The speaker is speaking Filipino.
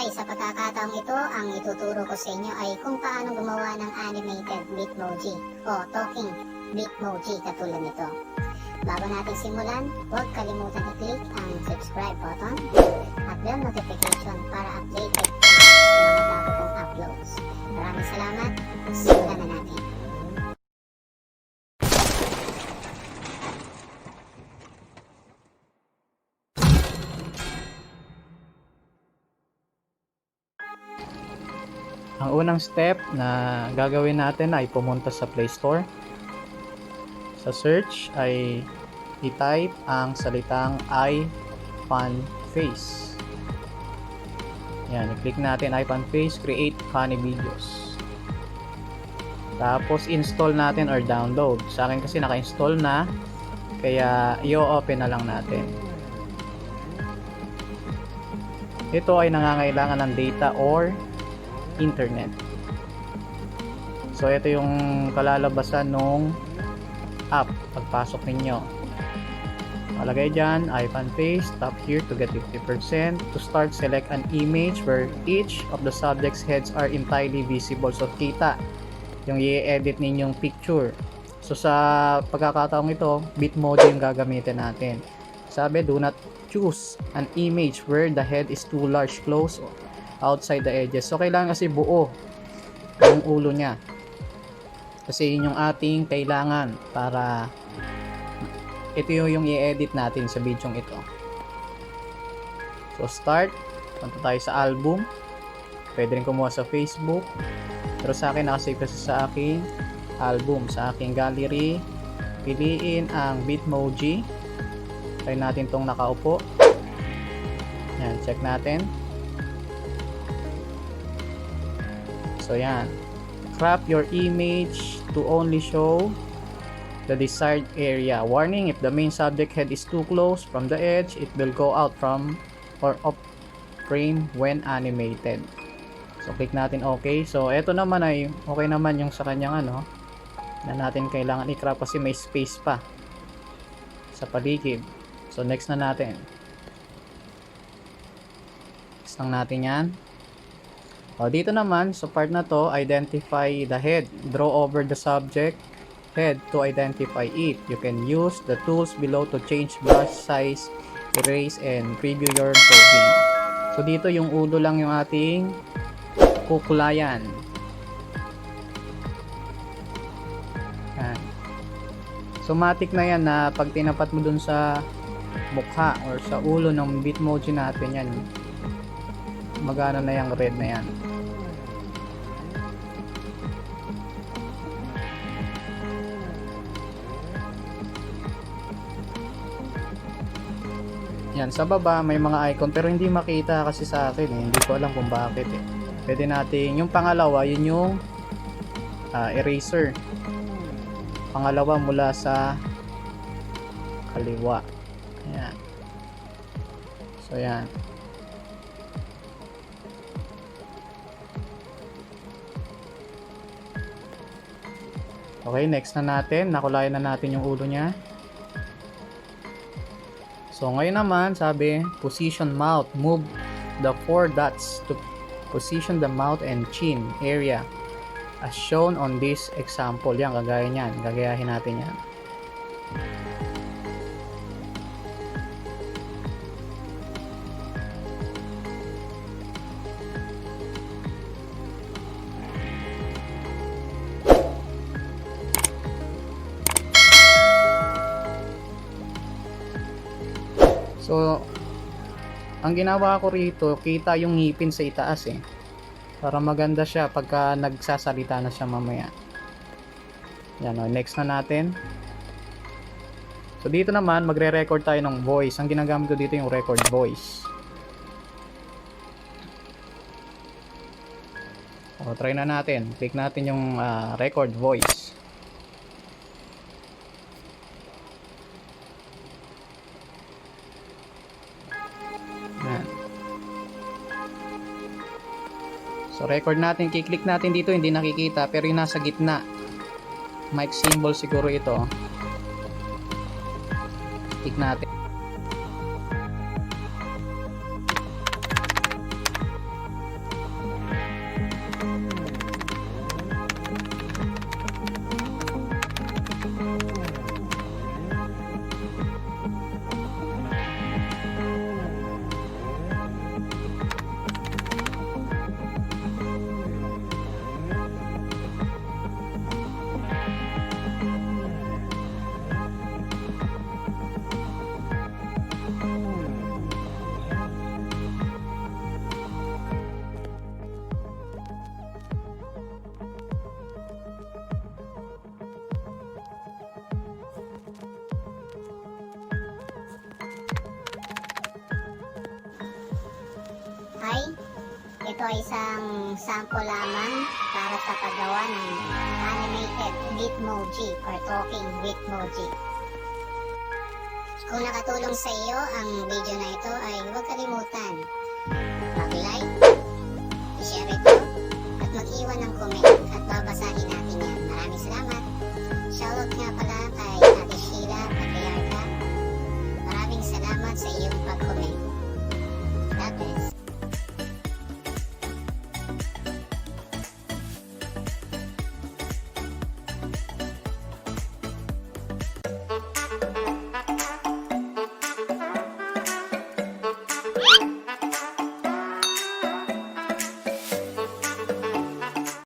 Okay, sa pagkakataong ito, ang ituturo ko sa inyo ay kung paano gumawa ng animated bitmoji o talking bitmoji katulad nito. Bago natin simulan, huwag kalimutan i-click ang subscribe button at bell notification para updated ka sa mga bago kong uploads. Maraming salamat, simulan na natin. Ang unang step na gagawin natin ay pumunta sa Play Store. Sa search ay i-type ang salitang IFUNFACE. Yan, i-click natin IFUNFACE, create funny videos. Tapos install natin or download. Sa akin kasi naka-install na, kaya i-open na lang natin. Ito ay nangangailangan ng data or internet. So ito yung kalalabasan nung app pagpasok ninyo. Malagay dyan IFUNFACE, tap here to get 50%. To start, select an image where each of the subject's heads are entirely visible. So kita yung i-edit ninyong picture. So sa pagkakataong ito, bitmoji yung gagamitin natin. Sabi, do not choose an image where the head is too large, close outside the edges. So kailangan kasi buo yung ulo niya, kasi yun yung ating kailangan para ito yung i-edit natin sa video ito. So start, punta tayo sa album, pwede rin kumuha sa Facebook, pero sa akin nakasave kasi sa aking album, sa aking gallery. Piliin ang bitmoji, try natin tong nakaupo. Yan, check natin. So yan, crop your image to only show the desired area. Warning, if the main subject head is too close from the edge, it will go out from or off frame when animated. So click natin okay. So eto naman ay okay naman yung sa kanyang ano, na natin kailangan i-crop kasi may space pa sa paligid. So next na natin. Next lang natin yan. O, dito naman, sa part na to, identify the head. Draw over the subject head to identify it. You can use the tools below to change brush size, erase, and preview your drawing. So, dito yung ulo lang yung ating kukulayan. Yan. So, matik na yan na pag tinapat mo dun sa mukha or sa ulo ng bitmoji natin yan, magana na yung red na yan. Yan, sa baba may mga icon pero hindi makita kasi sa akin eh. Hindi ko alam kung bakit eh. Pwede natin, yung pangalawa, yun yung eraser. Pangalawa mula sa kaliwa. Ayan. So yan. Okay, next na natin. Nakulayan na natin yung ulo niya. So, ngayon naman, sabi, position mouth. Move the 4 dots to position the mouth and chin area as shown on this example. Yan, kagaya niyan. Gagayahin natin yan. So, ang ginawa ko rito, kita yung ngipin sa itaas eh. Para maganda siya pagka nagsasalita na siya mamaya. Yan o, next na natin. So, dito naman, magre-record tayo ng voice. Ang ginagamit ko dito yung record voice. O, try na natin. Click natin yung record voice. So record natin, kiklik natin dito, hindi nakikita pero yung nasa gitna, mic symbol siguro ito. Click natin. ito ay isang sample lamang para sa paggawa ng animated bitmoji or talking bitmoji. Kung nakatulong sa iyo ang video na ito ay huwag kalimutan mag-like, i-share ito, at mag-iwan ng comment at babasahin natin yan. Maraming salamat. Shoutout nga pala